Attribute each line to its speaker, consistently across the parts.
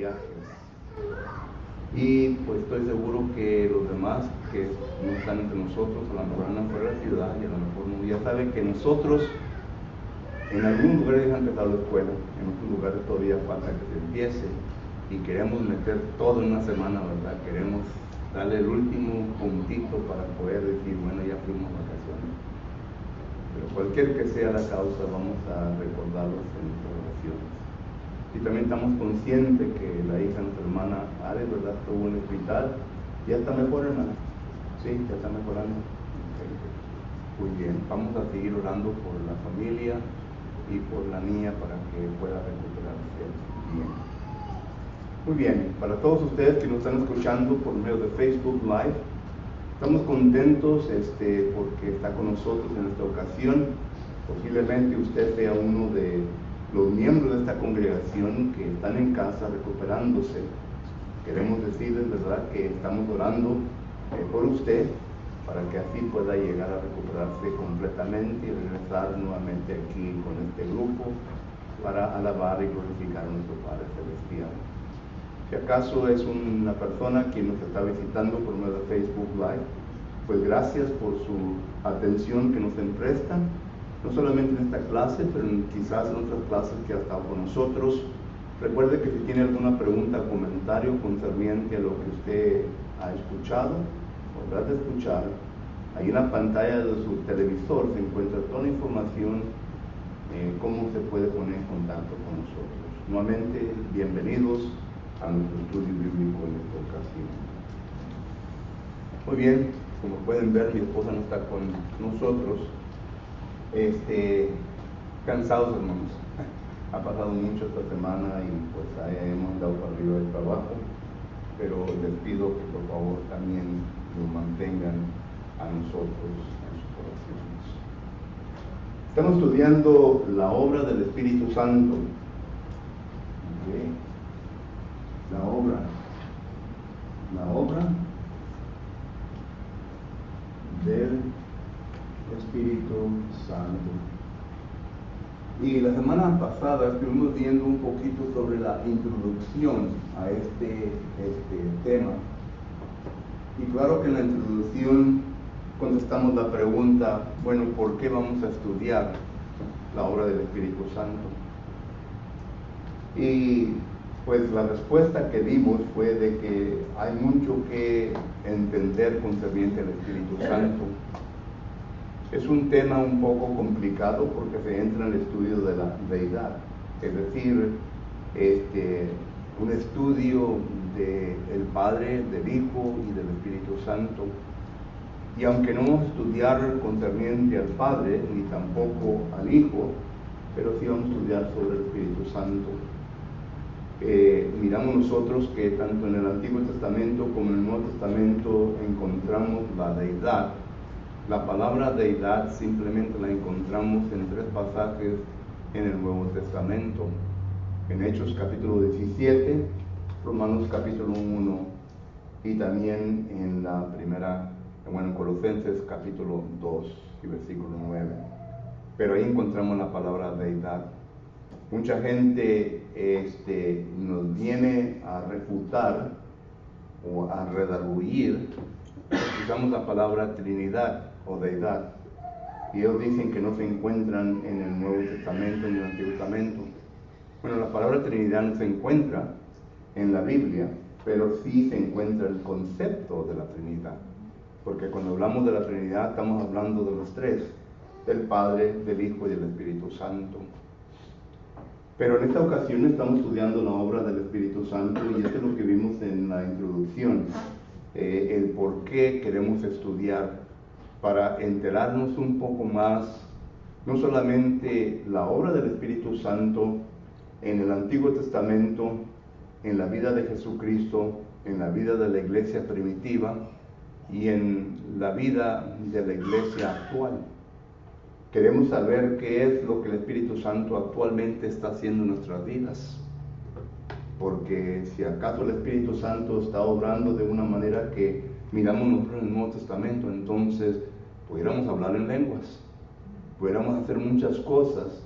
Speaker 1: viajes. Y pues estoy seguro que los demás que no están entre nosotros, a lo mejor andan fuera de la ciudad y a lo mejor no, ya saben que nosotros en algunos lugares ya han empezado la escuela, en otros lugares todavía falta que se empiece y queremos meter todo en una semana, ¿verdad? Queremos darle el último puntito para poder decir, bueno, ya fuimos a vacaciones. Pero cualquier que sea la causa, vamos a recordarlos en nuestras oraciones. Y también estamos conscientes que la hija de nuestra hermana Ares, ¿verdad?, estuvo en el hospital. Ya está mejor, hermana. Sí, ya está mejorando. Muy bien, vamos a seguir orando por la familia y por la niña para que pueda recuperarse bien. Muy bien, para todos ustedes que nos están escuchando por medio de Facebook Live, estamos contentos porque está con nosotros en esta ocasión. Posiblemente usted sea uno de los miembros de esta congregación que están en casa recuperándose. Queremos decirles, ¿verdad?, que estamos orando por usted para que así pueda llegar a recuperarse completamente y regresar nuevamente aquí con este grupo para alabar y glorificar a nuestro Padre Celestial. Si acaso es una persona que nos está visitando por medio de Facebook Live, pues gracias por su atención que nos prestan, no solamente en esta clase, pero quizás en otras clases que ha estado con nosotros. Recuerde que si tiene alguna pregunta o comentario concerniente a lo que usted ha escuchado, podrá escuchar. Ahí en la pantalla de su televisor se encuentra toda la información, cómo se puede poner en contacto con nosotros. Nuevamente, bienvenidos a nuestro estudio bíblico en esta ocasión. Muy bien, como pueden ver, mi esposa no está con nosotros. Cansados, hermanos. Ha pasado mucho esta semana y pues hemos dado para arriba del trabajo, pero les pido que por favor también nos mantengan a nosotros en sus oraciones. Estamos estudiando la obra del Espíritu Santo. Okay. La obra del Espíritu Santo. Y la semana pasada estuvimos viendo un poquito sobre la introducción a este tema. Y claro que en la introducción contestamos la pregunta, bueno, ¿por qué vamos a estudiar la obra del Espíritu Santo? Y pues la respuesta que dimos fue de que hay mucho que entender concerniente al Espíritu Santo. Es un tema un poco complicado porque se entra en el estudio de la deidad, es decir, un estudio del Padre, del Hijo y del Espíritu Santo. Y aunque no vamos a estudiar concerniente al Padre ni tampoco al Hijo, pero sí vamos a estudiar sobre el Espíritu Santo. Miramos nosotros que tanto en el Antiguo Testamento como en el Nuevo Testamento encontramos la deidad. La palabra deidad simplemente la encontramos en 3 pasajes en el Nuevo Testamento. En Hechos capítulo 17, Romanos capítulo 1 y también en en Colosenses capítulo 2 y versículo 9. Pero ahí encontramos la palabra deidad. Mucha gente nos viene a refutar o a redarguir. Usamos la palabra Trinidad o deidad, y ellos dicen que no se encuentran en el Nuevo Testamento ni en el Antiguo Testamento. Bueno, la palabra Trinidad no se encuentra en la Biblia, pero sí se encuentra el concepto de la Trinidad, porque cuando hablamos de la Trinidad estamos hablando de los 3, del Padre, del Hijo y del Espíritu Santo. Pero en esta ocasión estamos estudiando la obra del Espíritu Santo, y esto es lo que vimos en la introducción, el por qué queremos estudiar, para enterarnos un poco más, no solamente la obra del Espíritu Santo en el Antiguo Testamento, en la vida de Jesucristo, en la vida de la iglesia primitiva y en la vida de la iglesia actual. Queremos saber qué es lo que el Espíritu Santo actualmente está haciendo en nuestras vidas. Porque si acaso el Espíritu Santo está obrando de una manera que miramos nosotros en el Nuevo Testamento, entonces pudiéramos hablar en lenguas, pudiéramos hacer muchas cosas,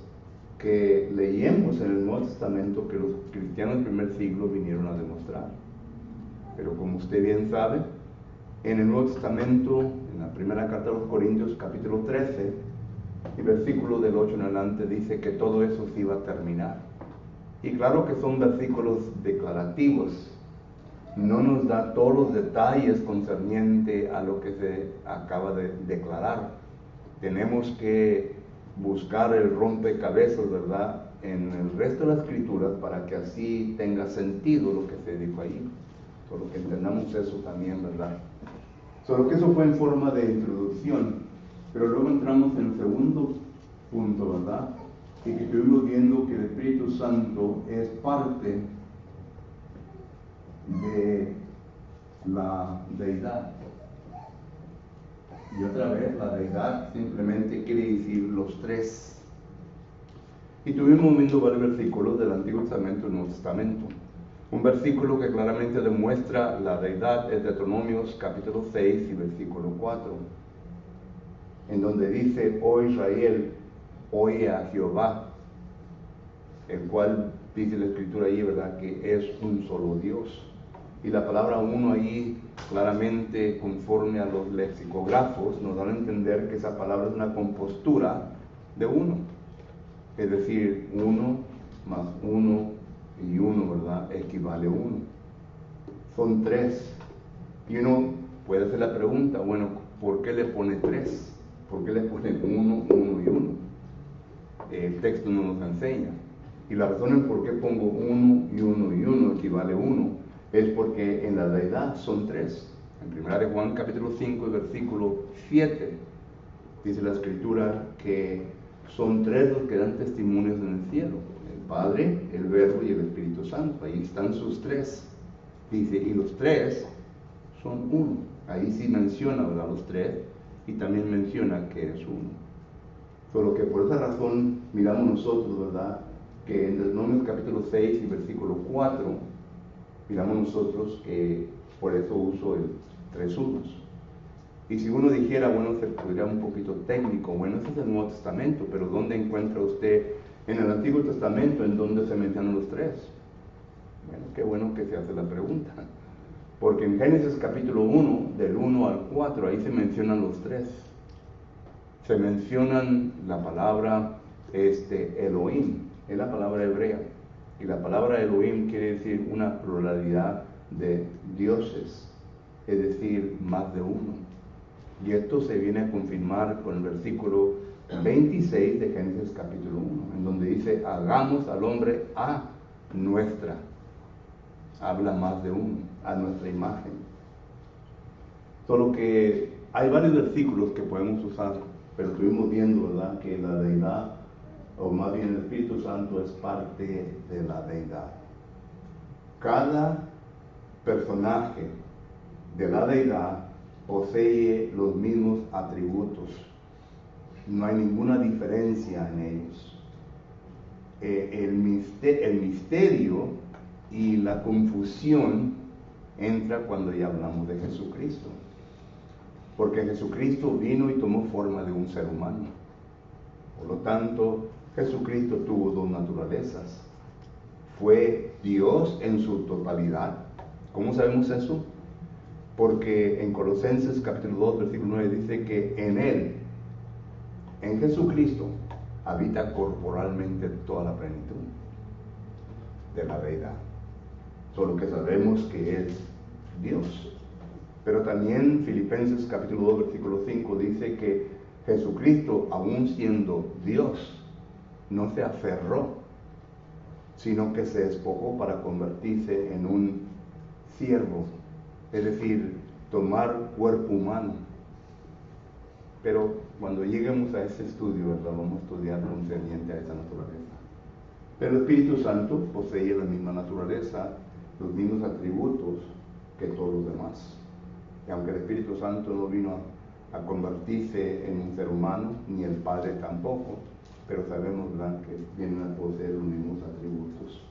Speaker 1: que leímos en el Nuevo Testamento que los cristianos del primer siglo vinieron a demostrar. Pero como usted bien sabe, en el Nuevo Testamento, en la primera carta a los Corintios, capítulo 13, y versículo del 8 en adelante, dice que todo eso se iba a terminar. Y claro que son versículos declarativos. No nos da todos los detalles concerniente a lo que se acaba de declarar. Tenemos que buscar el rompecabezas, ¿verdad?, en el resto de las escrituras para que así tenga sentido lo que se dijo ahí. Solo que entendamos eso también, ¿verdad? Solo que eso fue en forma de introducción. Pero luego entramos en el segundo punto, ¿verdad? Y que estuvimos viendo que el Espíritu Santo es parte de la deidad. Y otra vez, la deidad simplemente quiere decir los tres. Y estuvimos viendo varios versículos del Antiguo Testamento y el Nuevo Testamento. Un versículo que claramente demuestra la deidad es Deuteronomios capítulo 6 y versículo 4, en donde dice: oh Israel, oye a Jehová, el cual dice la escritura ahí, ¿verdad?, que es un solo Dios. Y la palabra uno ahí, claramente conforme a los lexicógrafos, nos dan a entender que esa palabra es una compostura de uno. Es decir, uno más uno y uno, ¿verdad?, equivale a uno. Son tres. Y uno puede hacer la pregunta, bueno, ¿por qué le pone tres? ¿Por qué le pone uno, uno y uno? El texto no nos enseña. Y la razón en por qué pongo uno y uno y uno equivale a uno es porque en la deidad son tres. En 1 de Juan capítulo 5, versículo 7, dice la escritura que son tres los que dan testimonios en el cielo: el Padre, el Verbo y el Espíritu Santo. Ahí están sus tres. Dice, y los tres son uno. Ahí sí menciona, ¿verdad?, los tres, y también menciona que es uno. Solo que por esa razón miramos nosotros, ¿verdad?, que en Deuteronomio capítulo 6 y versículo 4, miramos nosotros que por eso uso el tres unos. Y si uno dijera, bueno, se podría un poquito técnico, bueno, ese es el Nuevo Testamento, pero ¿dónde encuentra usted en el Antiguo Testamento en donde se mencionan los tres? Bueno, qué bueno que se hace la pregunta. Porque en Génesis capítulo 1, del 1 al 4, ahí se mencionan los tres. Se mencionan la palabra Elohim, es la palabra hebrea. Y la palabra Elohim quiere decir una pluralidad de dioses, es decir, más de uno. Y esto se viene a confirmar con el versículo 26 de Génesis capítulo 1, en donde dice: hagamos al hombre a nuestra. Habla más de uno, a nuestra imagen. Solo que hay varios versículos que podemos usar, pero estuvimos viendo, ¿verdad?, que la deidad, o más bien el Espíritu Santo, es parte de la deidad. Cada personaje de la deidad posee los mismos atributos. No hay ninguna diferencia en ellos. El misterio y la confusión entra cuando ya hablamos de Jesucristo. Porque Jesucristo vino y tomó forma de un ser humano. Por lo tanto, Jesucristo tuvo dos naturalezas. Fue Dios en su totalidad. ¿Cómo sabemos eso? Porque en Colosenses capítulo 2, versículo 9 dice que en Él, en Jesucristo, habita corporalmente toda la plenitud de la deidad. Solo que sabemos que es Dios. Pero también Filipenses capítulo 2, versículo 5 dice que Jesucristo, aún siendo Dios, no se aferró, sino que se despojó para convertirse en un siervo, es decir, tomar cuerpo humano. Pero cuando lleguemos a ese estudio, ¿verdad?, vamos a estudiar concerniente a esa naturaleza. Pero el Espíritu Santo posee la misma naturaleza, los mismos atributos que todos los demás. Y aunque el Espíritu Santo no vino a convertirse en un ser humano, ni el Padre tampoco, pero sabemos, ¿verdad?, que vienen a poseer los mismos atributos.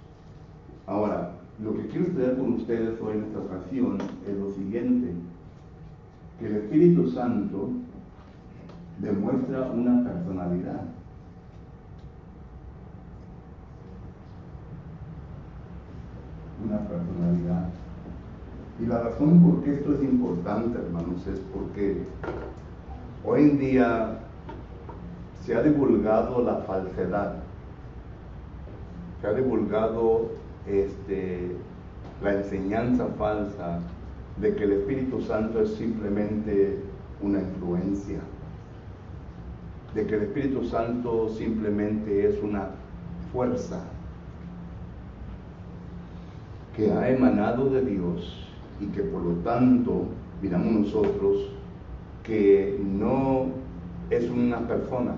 Speaker 1: Ahora, lo que quiero estudiar con ustedes hoy en esta ocasión es lo siguiente: que el Espíritu Santo demuestra una personalidad. personalidad. Y la razón por qué esto es importante, hermanos, es porque hoy en día se ha divulgado la falsedad, se ha divulgado la enseñanza falsa de que el Espíritu Santo es simplemente una influencia, de que el Espíritu Santo simplemente es una fuerza que ha emanado de Dios y que por lo tanto miramos nosotros que no es una persona,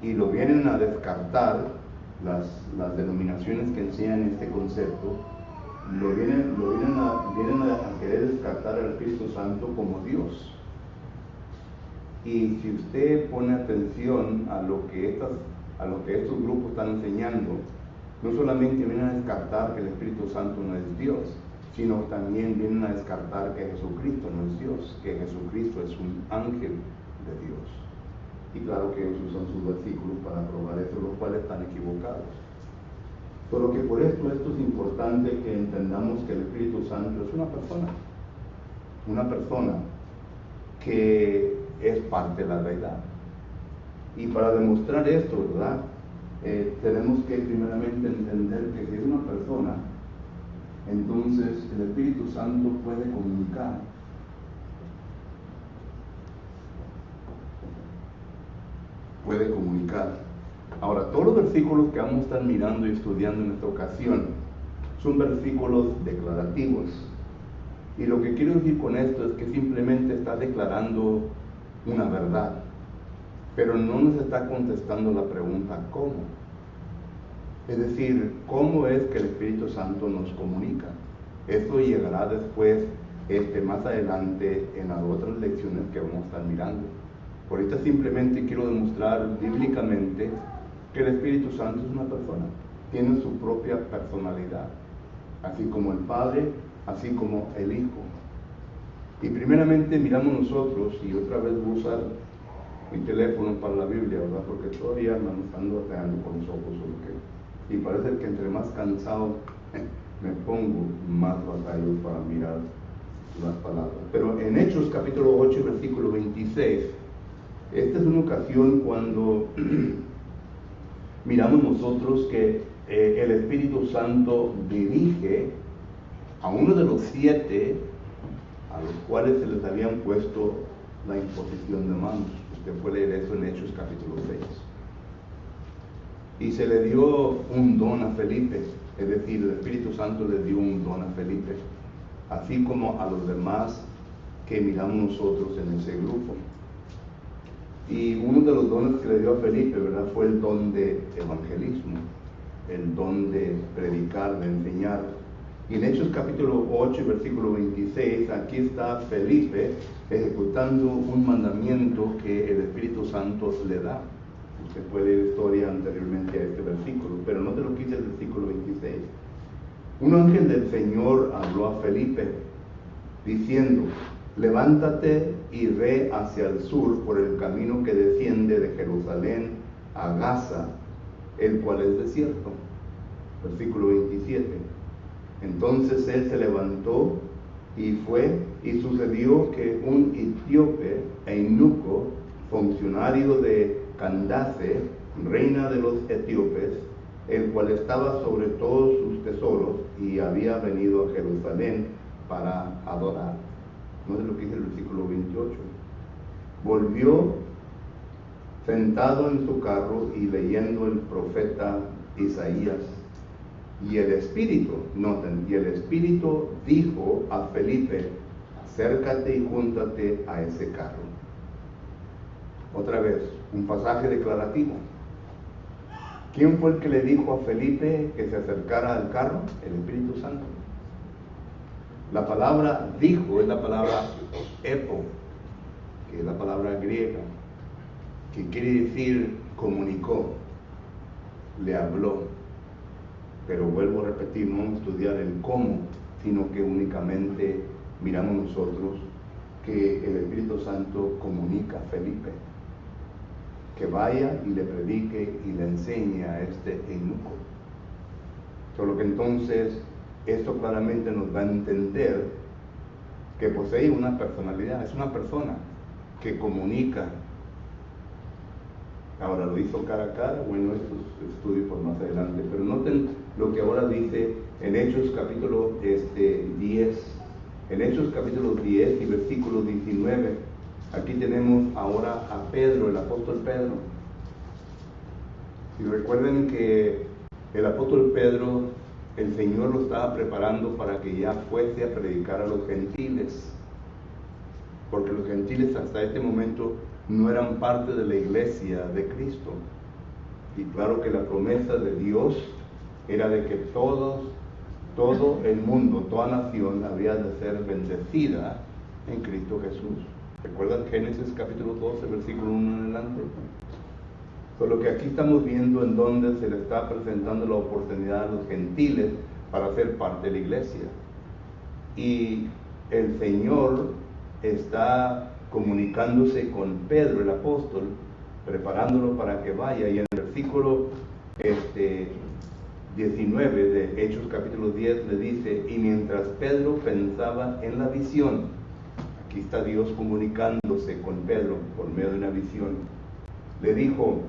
Speaker 1: y lo vienen a descartar las denominaciones que enseñan este concepto. Vienen a querer descartar al Espíritu Santo como Dios. Y si usted pone atención a lo que estos grupos están enseñando, no solamente vienen a descartar que el Espíritu Santo no es Dios, sino también vienen a descartar que Jesucristo no es Dios, que Jesucristo es un ángel de Dios. Y claro que ellos usan sus versículos para probar eso, los cuales están equivocados. Pero que por esto es importante que entendamos que el Espíritu Santo es una persona que es parte de la deidad. Y para demostrar esto, ¿verdad? Tenemos que primeramente entender que si es una persona, entonces el Espíritu Santo puede comunicar. Puede comunicar. Ahora, todos los versículos que vamos a estar mirando y estudiando en esta ocasión son versículos declarativos. Y lo que quiero decir con esto es que simplemente está declarando una verdad, pero no nos está contestando la pregunta ¿cómo? Es decir, ¿cómo es que el Espíritu Santo nos comunica? Esto llegará después, más adelante, en las otras lecciones que vamos a estar mirando. Ahorita simplemente quiero demostrar bíblicamente que el Espíritu Santo es una persona, tiene su propia personalidad, así como el Padre, así como el Hijo. Y primeramente miramos nosotros, y otra vez voy a usar mi teléfono para la Biblia, ¿verdad? Porque todavía me ando pegando con los ojos, y parece que entre más cansado me pongo, más batallo para mirar las palabras. Pero en Hechos capítulo 8, versículo 26, esta es una ocasión cuando miramos nosotros que el Espíritu Santo dirige a uno de los 7 a los cuales se les habían puesto la imposición de manos. Usted puede leer eso en Hechos capítulo 6. Y se le dio un don a Felipe, es decir, el Espíritu Santo le dio un don a Felipe, así como a los demás que miramos nosotros en ese grupo. Y uno de los dones que le dio a Felipe, ¿verdad?, fue el don de evangelismo, el don de predicar, de enseñar. Y en Hechos capítulo 8, versículo 26, aquí está Felipe ejecutando un mandamiento que el Espíritu Santo le da. Usted puede leer historia anteriormente a este versículo, pero no te lo quise el versículo 26. Un ángel del Señor habló a Felipe, diciendo: levántate y ve hacia el sur por el camino que desciende de Jerusalén a Gaza, el cual es desierto. Versículo 27. Entonces él se levantó y fue, y sucedió que un etíope eunuco, funcionario de Candace, reina de los etíopes, el cual estaba sobre todos sus tesoros y había venido a Jerusalén para adorar. No es lo que dice el versículo 28. Volvió sentado en su carro y leyendo el profeta Isaías. Y el Espíritu, noten, y el Espíritu dijo a Felipe: acércate y júntate a ese carro. Otra vez, un pasaje declarativo. ¿Quién fue el que le dijo a Felipe que se acercara al carro? El Espíritu Santo. La palabra dijo es la palabra epo, que es la palabra griega, que quiere decir comunicó, le habló. Pero vuelvo a repetir, no vamos a estudiar el cómo, sino que únicamente miramos nosotros que el Espíritu Santo comunica a Felipe, que vaya y le predique y le enseñe a este eunuco. Solo que entonces esto claramente nos da a entender que posee una personalidad, es una persona que comunica. Ahora, ¿lo hizo cara a cara? Bueno, esto es estudio por más adelante, pero noten lo que ahora dice en Hechos capítulo 10, en Hechos capítulo 10 y versículo 19. Aquí tenemos ahora a Pedro, el apóstol Pedro. Y recuerden que el apóstol Pedro, el Señor lo estaba preparando para que ya fuese a predicar a los gentiles, porque los gentiles hasta este momento no eran parte de la iglesia de Cristo. Y claro que la promesa de Dios era de que todo el mundo, toda nación había de ser bendecida en Cristo Jesús. ¿Recuerdan Génesis capítulo 12, versículo 1 en adelante? Por lo que aquí estamos viendo en donde se le está presentando la oportunidad a los gentiles para ser parte de la iglesia. Y el Señor está comunicándose con Pedro, el apóstol, preparándolo para que vaya. Y en el versículo 19 de Hechos capítulo 10 le dice: y mientras Pedro pensaba en la visión, aquí está Dios comunicándose con Pedro por medio de una visión, le dijo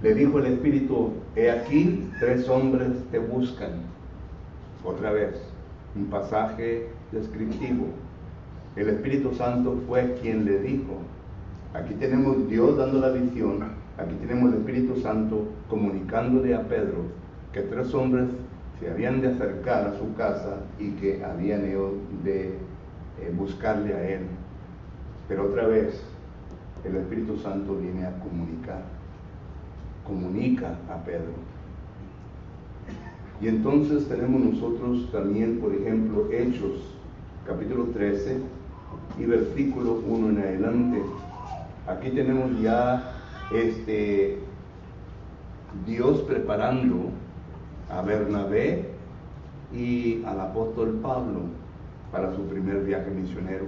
Speaker 1: el Espíritu: he aquí 3 hombres te buscan. Otra vez, un pasaje descriptivo. El Espíritu Santo fue quien le dijo. Aquí tenemos Dios dando la visión, aquí tenemos el Espíritu Santo comunicándole a Pedro que 3 hombres se habían de acercar a su casa y que habían de buscarle a él. Pero otra vez, el Espíritu Santo viene a comunica a Pedro. Y entonces tenemos nosotros también, por ejemplo, Hechos capítulo 13 y versículo 1 en adelante. Aquí tenemos ya Dios preparando a Bernabé y al apóstol Pablo para su primer viaje misionero.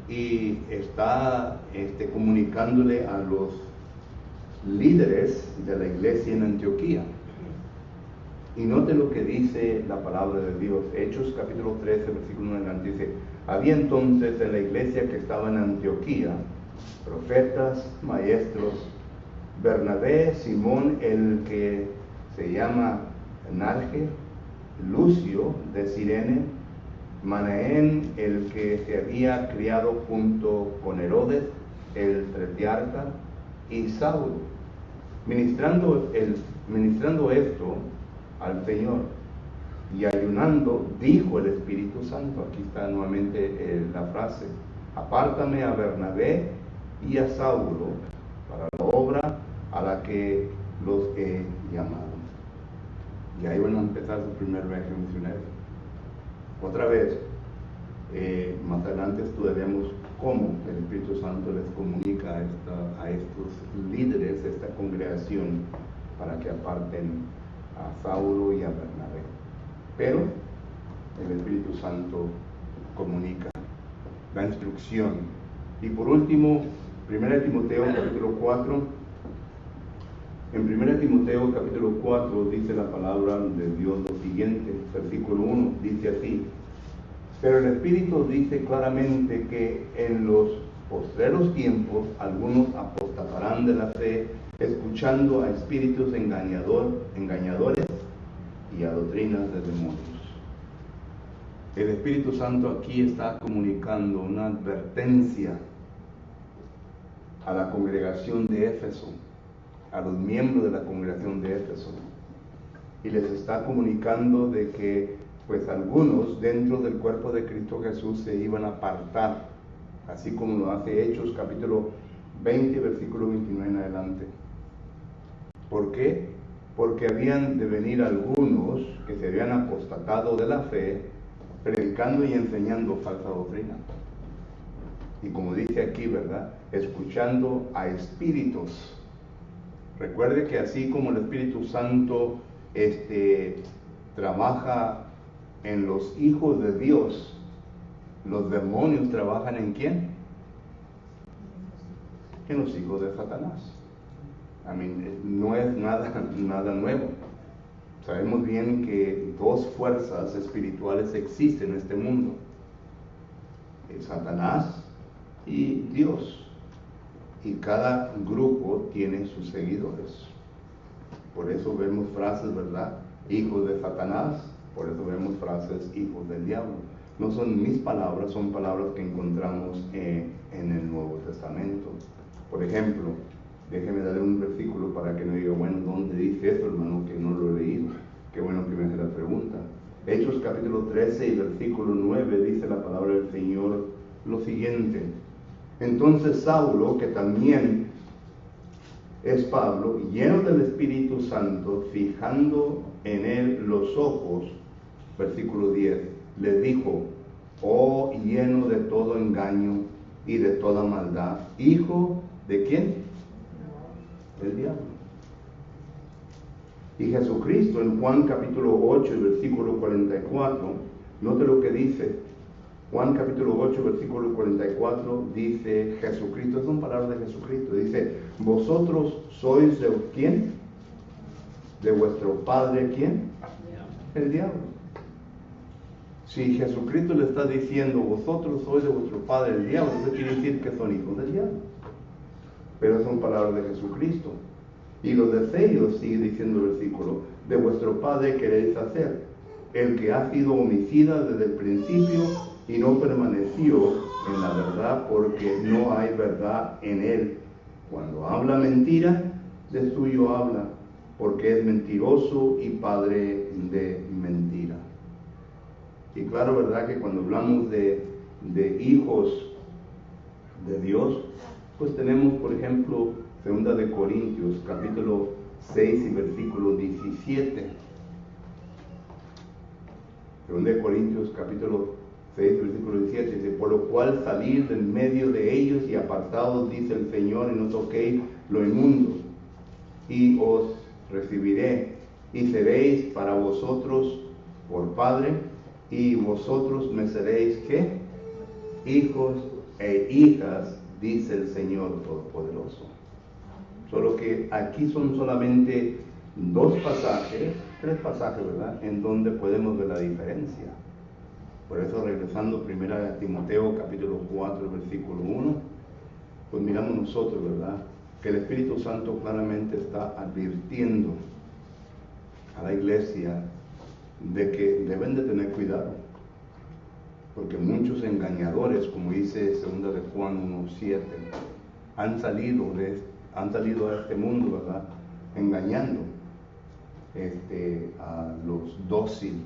Speaker 1: Y está comunicándole a los líderes de la iglesia en Antioquía. Y note lo que dice la palabra de Dios. Hechos capítulo 13, versículo 1 en adelante, dice: había entonces en la iglesia que estaba en Antioquía profetas, maestros, Bernabé, Simón el que se llama Narge, Lucio de Cirene, Manaén el que se había criado junto con Herodes el tetrarca, y Saulo, ministrando esto al Señor y ayunando, dijo el Espíritu Santo. Aquí está nuevamente la frase: apártame a Bernabé y a Saulo para la obra a la que los he llamado. Y ahí van a empezar su primer viaje misionero. Otra vez, más adelante estudiaremos cómo el Espíritu Santo les comunica a estos líderes, esta congregación, para que aparten a Saulo y a Bernabé. Pero el Espíritu Santo comunica, da instrucción. Y por último, 1 Timoteo capítulo 4. En 1 Timoteo capítulo 4 dice la palabra de Dios lo siguiente, versículo 1, dice así: pero el Espíritu dice claramente que en los postreros tiempos algunos apostatarán de la fe, escuchando a espíritus engañadores y a doctrinas de demonios. El Espíritu Santo aquí está comunicando una advertencia a la congregación de Éfeso, a los miembros de la congregación de Éfeso, y les está comunicando de que pues algunos dentro del cuerpo de Cristo Jesús se iban a apartar, así como lo hace Hechos capítulo 20 versículo 29 en adelante. ¿Por qué? Porque habían de venir algunos que se habían apostatado de la fe, predicando y enseñando falsa doctrina. Y como dice aquí, ¿verdad?, escuchando a espíritus. Recuerde que así como el Espíritu Santo trabaja en los hijos de Dios, los demonios trabajan ¿en quién? En los hijos de Satanás. No es nada nuevo. Sabemos bien que dos fuerzas espirituales existen en este mundo: Satanás y Dios. Y cada grupo tiene sus seguidores. Por eso vemos frases, ¿verdad? Hijos de Satanás. Por eso vemos frases hijos del diablo. No son mis palabras, son palabras que encontramos en el Nuevo Testamento. Por ejemplo, déjeme darle un versículo para que no diga, bueno, ¿dónde dice eso, hermano? Que no lo he leído. Qué bueno que me hace la pregunta. Hechos capítulo 13 y versículo 9 dice la palabra del Señor lo siguiente: entonces Saulo, que también es Pablo, lleno del Espíritu Santo, fijando en él los ojos, versículo 10, le dijo: oh, lleno de todo engaño y de toda maldad, hijo ¿de quién? Del diablo. Y Jesucristo en Juan capítulo 8 y versículo 44, note lo que dice. Juan capítulo 8 versículo 44 dice Jesucristo, son palabras de Jesucristo, dice: vosotros sois de ¿quién? De vuestro padre ¿quién? El diablo. Si Jesucristo le está diciendo vosotros sois de vuestro padre el diablo, eso quiere decir que son hijos del diablo. Pero son palabras de Jesucristo. Y los deseos, sigue diciendo el versículo, de vuestro padre queréis hacer, el que ha sido homicida desde el principio y no permaneció en la verdad, porque no hay verdad en él. Cuando habla mentira, de suyo habla, porque es mentiroso y padre de mentira. Y claro, ¿verdad? Que cuando hablamos de hijos de Dios, pues tenemos, por ejemplo, 2 de Corintios, capítulo 6 y versículo 17. 2 de Corintios, capítulo 6, versículo 17, dice: por lo cual salir del medio de ellos y apartados, dice el Señor, y no toquéis lo inmundo, y os recibiré, y seréis para vosotros por Padre, y vosotros me seréis, ¿qué? Hijos e hijas, dice el Señor Todopoderoso. Solo que aquí son solamente tres pasajes, ¿verdad?, en donde podemos ver la diferencia. Por eso, regresando primero a Timoteo capítulo 4, versículo 1, pues miramos nosotros, ¿verdad?, que el Espíritu Santo claramente está advirtiendo a la iglesia de que deben de tener cuidado, porque muchos engañadores, como dice 2 de Juan 1:7, han salido a este mundo, ¿verdad?, engañando a los dóciles,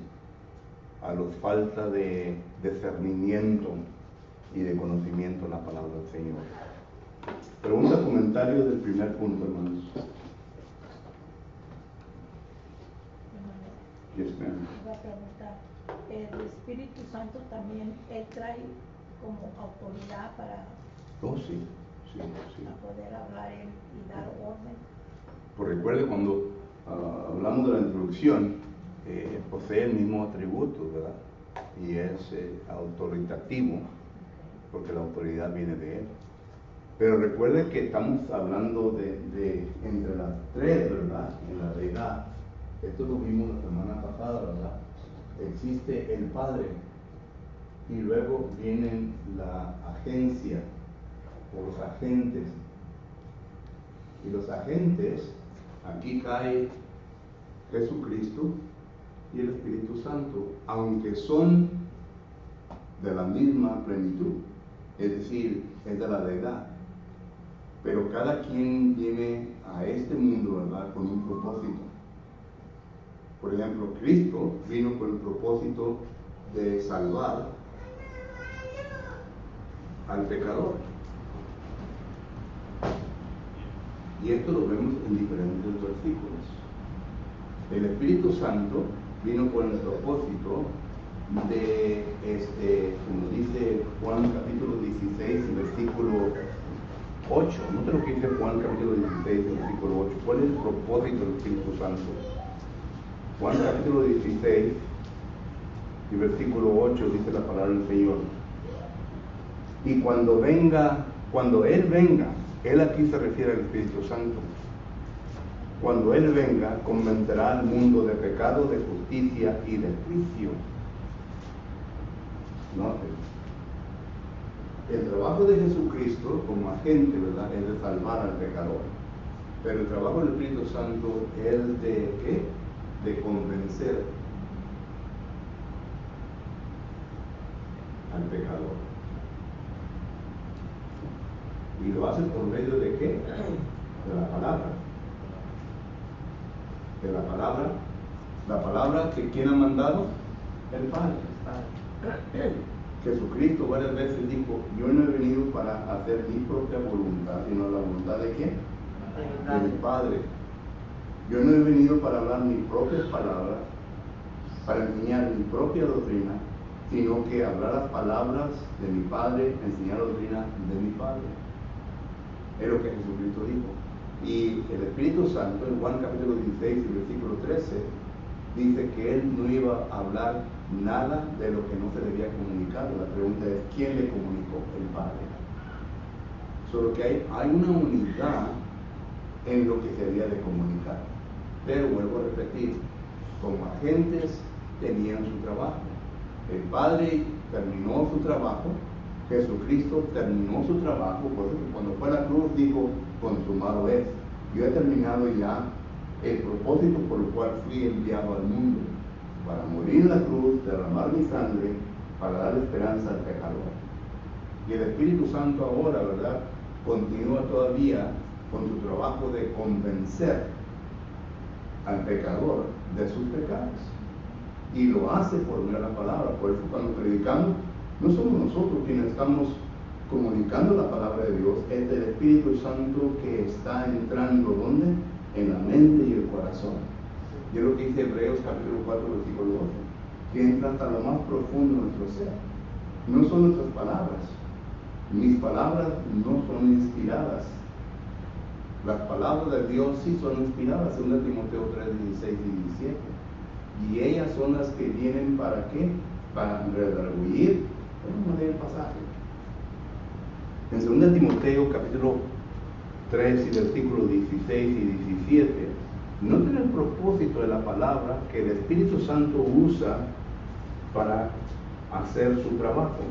Speaker 1: a los falta de discernimiento y de conocimiento de la palabra del Señor. Pregunta, comentario del primer punto, hermanos. Yes, ma'am.
Speaker 2: Iba a preguntar, el Espíritu Santo también él trae como autoridad para
Speaker 1: Sí.
Speaker 2: poder hablar él y dar orden.
Speaker 1: Pues recuerde, cuando hablamos de la introducción, posee el mismo atributo, ¿verdad? Y es autoritativo, porque la autoridad viene de él. Pero recuerde que estamos hablando de entre las tres, ¿verdad?, en la deidad. Esto lo vimos la semana pasada, ¿verdad? Existe el Padre, y luego vienen la agencia o los agentes. Y los agentes, aquí cae Jesucristo y el Espíritu Santo, aunque son de la misma plenitud, es decir, es de la deidad. Pero cada quien viene a este mundo, ¿verdad?, con un propósito. Por ejemplo, Cristo vino con el propósito de salvar al pecador. Y esto lo vemos en diferentes versículos. El Espíritu Santo vino con el propósito de, como dice Juan capítulo 16, versículo 8. No te lo que dice Juan capítulo 16, versículo 8. ¿Cuál es el propósito del Espíritu Santo? Juan capítulo 16 y versículo 8 dice la palabra del Señor: y cuando Él venga, Él aquí se refiere al Espíritu Santo, cuando Él venga, convencerá al mundo de pecado, de justicia y de juicio. Noten, el trabajo de Jesucristo como agente, ¿verdad?, es de salvar al pecador. Pero el trabajo del Espíritu Santo es de ¿qué? De convencer al pecador. Y lo hace por medio de ¿qué? De la palabra. De la palabra. La palabra que ¿quién ha mandado? El Padre. Jesucristo varias veces dijo: yo no he venido para hacer mi propia voluntad, sino la voluntad de ¿quién? De mi Padre. Yo no he venido para hablar mis propias palabras, para enseñar mi propia doctrina, sino que hablar las palabras de mi Padre, enseñar la doctrina de mi Padre. Es lo que Jesucristo dijo. Y el Espíritu Santo, en Juan capítulo 16 y versículo 13, dice que Él no iba a hablar nada de lo que no se debía comunicar. La pregunta es: ¿quién le comunicó? El Padre. Solo que hay una unidad en lo que se debía de comunicar. Pero vuelvo a repetir, como agentes tenían su trabajo. El Padre terminó su trabajo, Jesucristo terminó su trabajo, por eso cuando fue a la cruz dijo: consumado es. Yo he terminado ya el propósito por el cual fui enviado al mundo, para morir en la cruz, derramar mi sangre, para dar esperanza al pecador. Y el Espíritu Santo ahora, ¿verdad?, continúa todavía con su trabajo de convencer al pecador de sus pecados. Y lo hace por medio de la palabra. Por eso cuando predicamos, no somos nosotros quienes estamos comunicando la palabra de Dios, es el Espíritu Santo que está entrando, ¿dónde? En la mente y el corazón. Y es lo que dice Hebreos capítulo 4, versículo 12, que entra hasta lo más profundo de nuestro ser. No son nuestras palabras. Mis palabras no son inspiradas. Las palabras de Dios sí son inspiradas, 2 Timoteo 3, 16 y 17. Y ellas son las que vienen ¿para qué? Para redarguir. Vamos a leer el pasaje. En 2 Timoteo capítulo 3 y versículos 16 y 17, noten el propósito de la palabra que el Espíritu Santo usa para hacer su trabajo.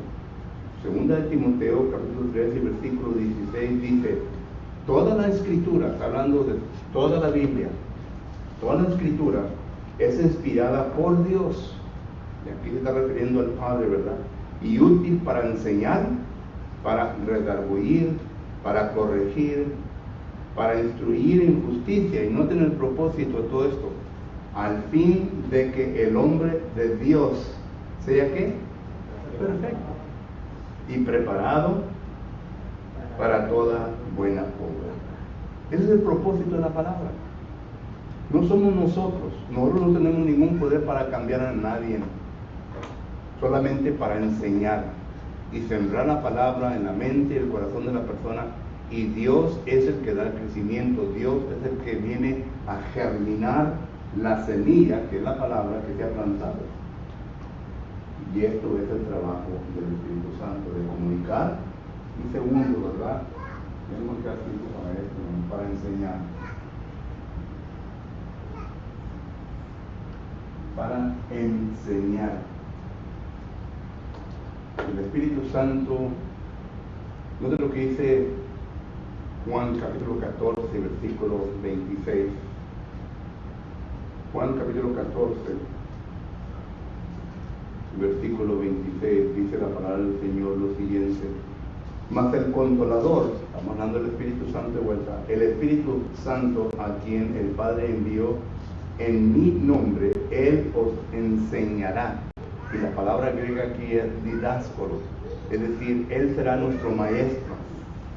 Speaker 1: 2 Timoteo capítulo 3 y versículo 16 dice: toda la escritura, está hablando de toda la Biblia, toda la escritura es inspirada por Dios, y aquí se está refiriendo al Padre, ¿verdad?, y útil para enseñar, para redarguir, para corregir, para instruir en justicia. Y noten el propósito de todo esto: al fin de que el hombre de Dios sea ¿qué? Perfecto y preparado para toda buena obra. Ese es el propósito de la palabra. No somos nosotros no tenemos ningún poder para cambiar a nadie, solamente para enseñar y sembrar la palabra en la mente y el corazón de la persona. Y Dios es el que da el crecimiento, Dios es el que viene a germinar la semilla, que es la palabra que se ha plantado. Y esto es el trabajo del Espíritu Santo, de comunicar. Y segundo, ¿verdad?, tenemos que hacer tiempo para esto, para enseñar. Para enseñar. El Espíritu Santo, note lo que dice Juan capítulo 14, versículo 26. Juan capítulo 14, versículo 26, dice la palabra del Señor lo siguiente: mas el Consolador, estamos hablando del Espíritu Santo de vuelta, el Espíritu Santo a quien el Padre envió en mi nombre, Él os enseñará. Y la palabra griega aquí es didáscolos, es decir, Él será nuestro maestro.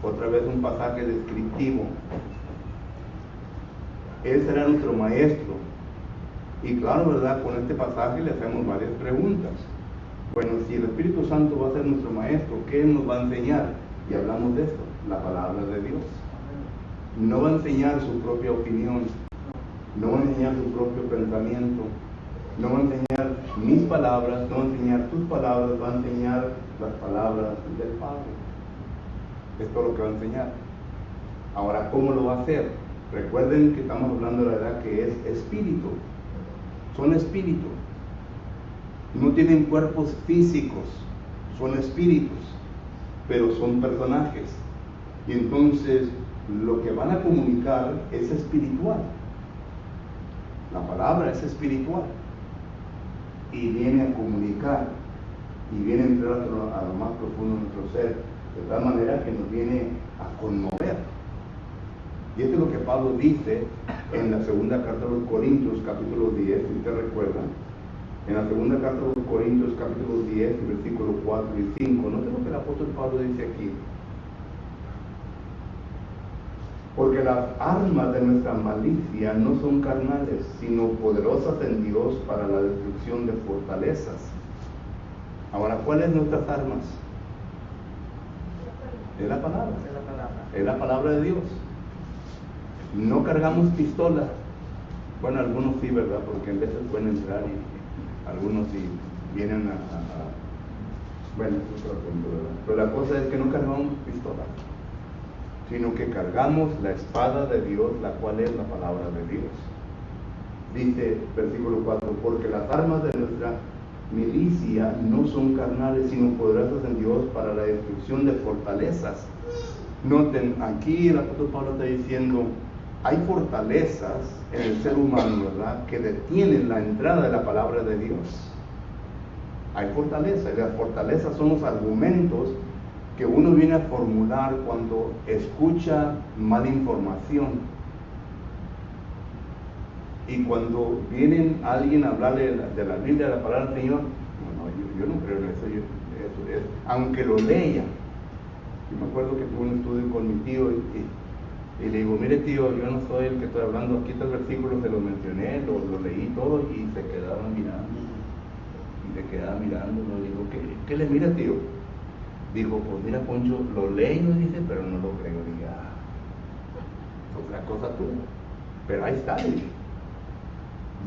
Speaker 1: Otra vez un pasaje descriptivo. Él será nuestro maestro. Y claro, ¿verdad?, con este pasaje le hacemos varias preguntas. Bueno, si el Espíritu Santo va a ser nuestro maestro, ¿qué nos va a enseñar? Y hablamos de esto, la palabra de Dios. No va a enseñar su propia opinión, no va a enseñar su propio pensamiento, no va a enseñar mis palabras, no va a enseñar tus palabras, va a enseñar las palabras del Padre. Es todo lo que va a enseñar. Ahora, ¿cómo lo va a hacer? Recuerden que estamos hablando de la verdad que es espíritu. Son espíritus. No tienen cuerpos físicos, son espíritus, pero son personajes. Y entonces lo que van a comunicar es espiritual. La palabra es espiritual. Y viene a comunicar, y viene a entrar a lo más profundo de nuestro ser, de tal manera que nos viene a conmover. Y esto es lo que Pablo dice en la segunda carta de los Corintios, capítulo 10, si usted recuerda. En la segunda carta de los Corintios, capítulo 10, versículos 4 y 5. Note lo que el apóstol Pablo dice aquí. Porque las armas de nuestra malicia no son carnales, sino poderosas en Dios para la destrucción de fortalezas. Ahora, ¿cuáles son nuestras armas? Es la palabra. Es la palabra de Dios. No cargamos pistolas. Bueno, algunos sí, ¿verdad? Porque en veces pueden entrar y algunos sí vienen bueno, eso es otro punto, ¿verdad? Pero la cosa es que no cargamos pistolas, sino que cargamos la espada de Dios, la cual es la palabra de Dios. Dice, versículo 4, porque las armas de nuestra milicia no son carnales, sino poderosas en Dios para la destrucción de fortalezas. Noten, aquí el apóstol Pablo está diciendo, hay fortalezas en el ser humano, ¿verdad?, que detienen la entrada de la palabra de Dios. Hay fortalezas, y las fortalezas son los argumentos que uno viene a formular cuando escucha mala información. Y cuando viene alguien a hablarle de la Biblia, de la palabra del Señor, yo no creo en eso, aunque lo lea. Yo me acuerdo que tuve un estudio con mi tío y le digo, mire tío, yo no soy el que estoy hablando, aquí está el versículo, se lo mencioné, lo leí todo, y se quedaban mirando. Y se quedaba mirando, le digo, ¿qué le mira tío? Digo, pues mira Poncho, lo leí, no dice, pero no lo creo. Dije, otra cosa tú, pero ahí está. Dije.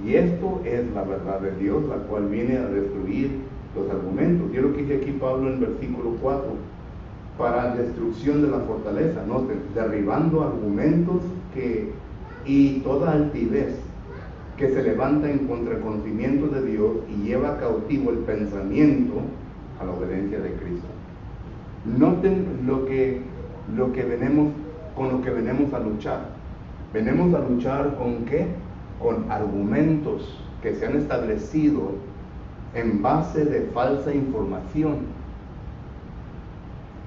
Speaker 1: Y esto es la verdad de Dios, la cual viene a destruir los argumentos. Yo lo que dice aquí Pablo en versículo 4, para destrucción de la fortaleza, noten, derribando argumentos y toda altivez que se levanta en contra del conocimiento de Dios y lleva cautivo el pensamiento a la obediencia de Cristo. Noten con lo que venimos a luchar. Venimos a luchar ¿con qué? Con argumentos que se han establecido en base de falsa información.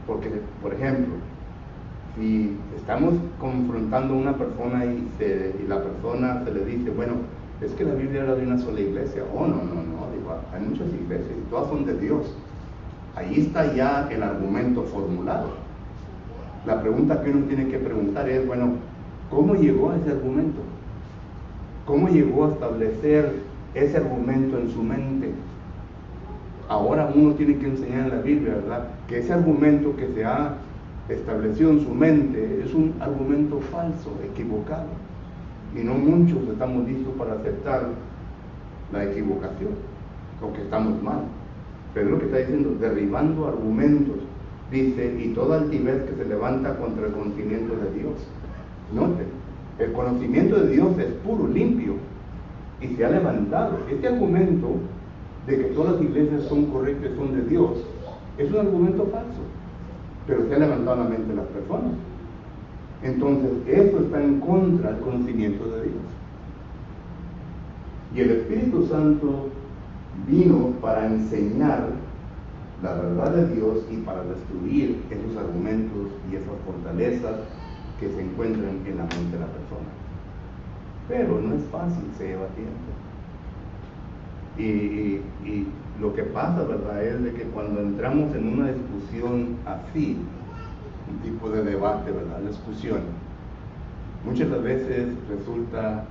Speaker 1: Porque, por ejemplo, si estamos confrontando a una persona y la persona se le dice, bueno, es que la Biblia habla de una sola iglesia. Oh, no, digo, hay muchas iglesias y todas son de Dios. Ahí está ya el argumento formulado. La pregunta que uno tiene que preguntar es, bueno, ¿cómo llegó a ese argumento? ¿Cómo llegó a establecer ese argumento en su mente? Ahora uno tiene que enseñar en la Biblia, ¿verdad?, que ese argumento que se ha establecido en su mente es un argumento falso, equivocado. Y no muchos estamos listos para aceptar la equivocación, o que estamos mal. Pero es lo que está diciendo, derribando argumentos, dice, y toda altivez que se levanta contra el conocimiento de Dios. Note, el conocimiento de Dios es puro, limpio, y se ha levantado. Este argumento de que todas las iglesias son correctas, son de Dios, es un argumento falso, pero se ha levantado la mente de las personas. Entonces, eso está en contra del conocimiento de Dios. Y el Espíritu Santo vino para enseñar la verdad de Dios y para destruir esos argumentos y esas fortalezas que se encuentran en la mente de la persona. Pero no es fácil, se lleva tiempo. Y lo que pasa, ¿verdad?, es de que cuando entramos en una discusión así, un tipo de debate, ¿verdad?, discusión, muchas veces resulta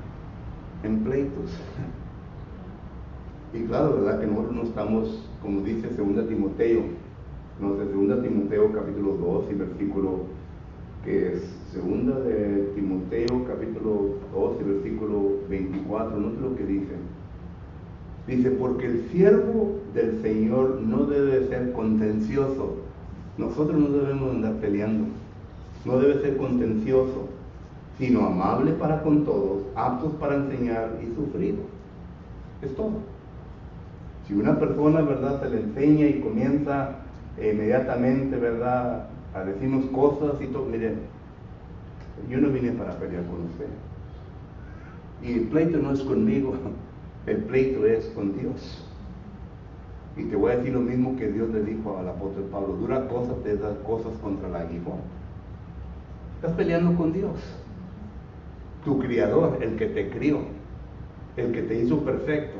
Speaker 1: en pleitos. Y claro, ¿verdad?, que nosotros no estamos, como dice 2 Timoteo, no sé, 2 Timoteo capítulo 2 y versículo, que es 2 de Timoteo capítulo 2 y versículo 24, no sé lo que dice. Dice, porque el siervo del Señor no debe ser contencioso. Nosotros no debemos andar peleando. No debe ser contencioso, sino amable para con todos, aptos para enseñar y sufridos. Es todo. Si una persona, ¿verdad?, se le enseña y comienza inmediatamente, ¿verdad?, a decirnos cosas y todo, miren, yo no vine para pelear con usted. Y el pleito no es conmigo, el pleito es con Dios. Y te voy a decir lo mismo que Dios le dijo al apóstol Pablo: dura cosa te das cosas contra el aguijón. Estás peleando con Dios, tu Criador, el que te crió, el que te hizo perfecto,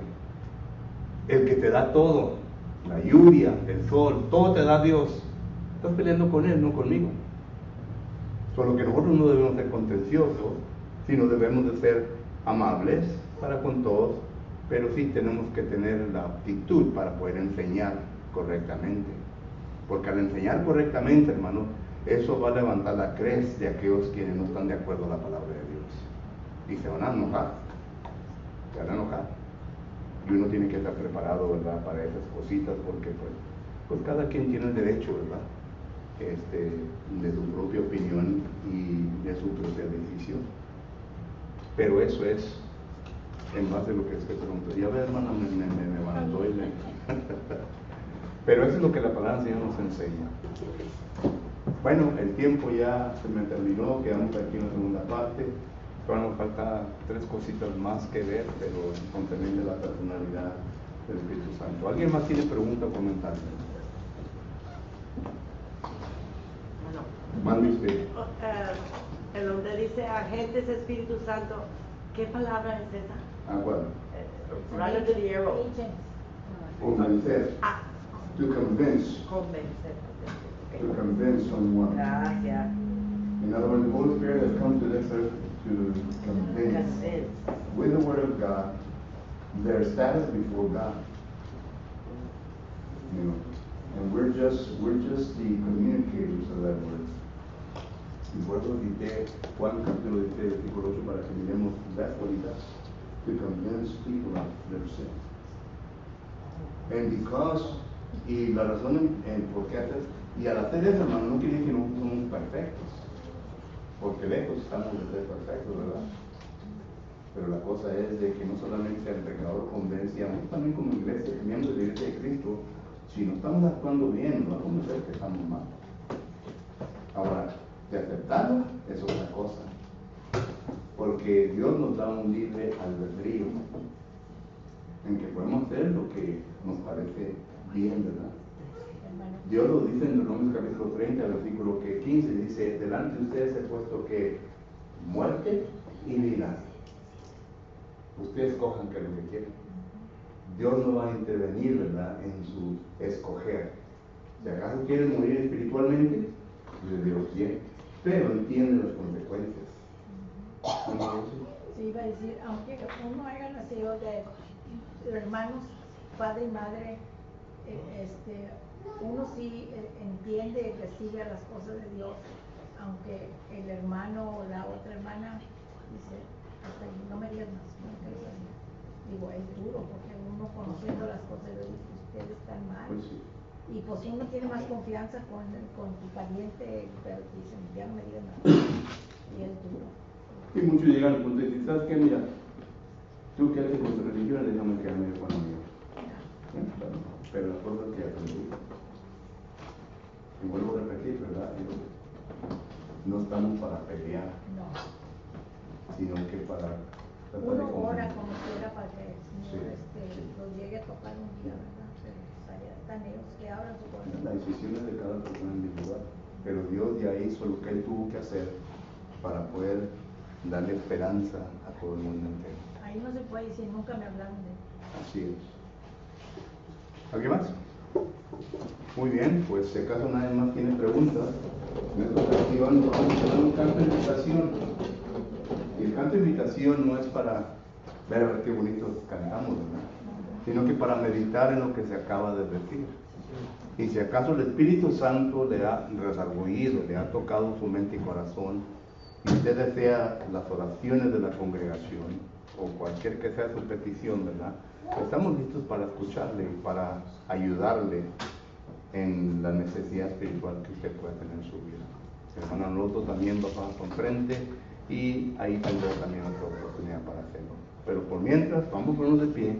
Speaker 1: el que te da todo, la lluvia, el sol, todo te da Dios. Estás peleando con Él, no conmigo. Solo que nosotros no debemos ser contenciosos, sino debemos de ser amables para con todos, pero sí tenemos que tener la aptitud para poder enseñar correctamente. Porque al enseñar correctamente, hermano, eso va a levantar la crez de aquellos quienes no están de acuerdo a la palabra de Dios. Y se van a enojar, se van a enojar. Y uno tiene que estar preparado, ¿verdad?, para esas cositas, porque pues cada quien tiene el derecho, ¿verdad?, de su propia opinión y de su propia decisión. Pero eso es en base a lo que es que preguntó. Ya ve, hermana, me levantó y Pero eso es lo que la palabra del Señor nos enseña. Bueno, el tiempo ya se me terminó, quedamos aquí en la segunda parte. Todavía nos falta 3 cositas más que ver, pero con también de la personalidad del Espíritu Santo. ¿Alguien más tiene pregunta o comentario? Mande usted.
Speaker 3: En donde dice agentes Espíritu Santo, ¿qué palabra es esa?
Speaker 1: ¿Cuál?
Speaker 3: Right under the arrow.
Speaker 1: Convencer. To convince.
Speaker 3: Convencer.
Speaker 1: To convince someone.
Speaker 3: Gracias.
Speaker 1: In other words, the Holy Spirit has come to this earth to convince with the Word of God their status before God. You know, and we're just the communicators of that word. Y por eso cité Juan capítulo 17, versículo 8, para que miremos las cualidades, to convince people of their sin. And because, y la razón en por qué hacer, y al hacer eso, hermano, no quiere decir que no somos perfectos, porque lejos estamos de ser perfectos, ¿verdad? Pero la cosa es de que no solamente el pecador convence, a nosotros también como iglesia, miembros de la iglesia de Cristo, si no estamos actuando bien, nos va a conocer que estamos mal. Ahora, de aceptarlo es otra cosa, porque Dios nos da un libre albedrío en que podemos hacer lo que nos parece bien, ¿verdad? Dios lo dice en Romanos capítulo 30, versículo 15, dice: delante de ustedes he puesto que muerte y vida, ustedes cojan que lo que quieren. Dios no va a intervenir, ¿verdad?, en su escoger. Si acaso quieren morir espiritualmente, pues Dios quiere, pero entiende las consecuencias.
Speaker 2: Sí, iba a decir, aunque uno haya nacido de hermanos, padre y madre, uno sí entiende y recibe las cosas de Dios, aunque el hermano o la otra hermana dice: hasta ahí, no me digas más, no me quieres decir. Digo, es duro, porque uno conociendo las cosas de Dios, ustedes están mal.
Speaker 1: Pues sí.
Speaker 2: Y pues uno tiene más confianza con tu pariente, pero te dicen: ya no me digas nada. Y es duro.
Speaker 1: Y muchos llegan al punto de decir: ¿sabes qué? Mira, tú que haces con tu religión, déjame quedarme con lo mío. Pero las cosas que aprendí, y vuelvo a repetir, ¿verdad? No estamos para pelear,
Speaker 2: No.
Speaker 1: sino que para tratar de
Speaker 2: Uno ora
Speaker 1: convivir.
Speaker 2: como quiera para que el Señor
Speaker 1: Sí.
Speaker 2: los llegue a tocar un día, ¿verdad? Pero pues allá están ellos que abran su corazón.
Speaker 1: La decisión es de cada persona individual, pero Dios ya hizo lo que Él tuvo que hacer para poder darle esperanza a todo el mundo entero.
Speaker 2: Ahí no se puede decir: nunca me hablaron de él.
Speaker 1: Así es. ¿Alguien más? Muy bien, pues si acaso nadie más tiene preguntas, en esta ocasión vamos a hacer un canto de invitación. Y el canto de invitación no es para ver a ver qué bonitos cantamos, ¿verdad?, sino que para meditar en lo que se acaba de decir. Y si acaso el Espíritu Santo le ha redarguido, le ha tocado su mente y corazón, y usted desea las oraciones de la congregación, o cualquier que sea su petición, ¿verdad?, estamos listos para escucharle y para ayudarle en la necesidad espiritual que usted pueda tener en su vida. Hermano, nosotros también pasamos con frente y ahí tendrá también otra oportunidad para hacerlo. Pero por mientras, vamos a ponernos de pie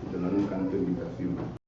Speaker 1: y tener un canto de invitación.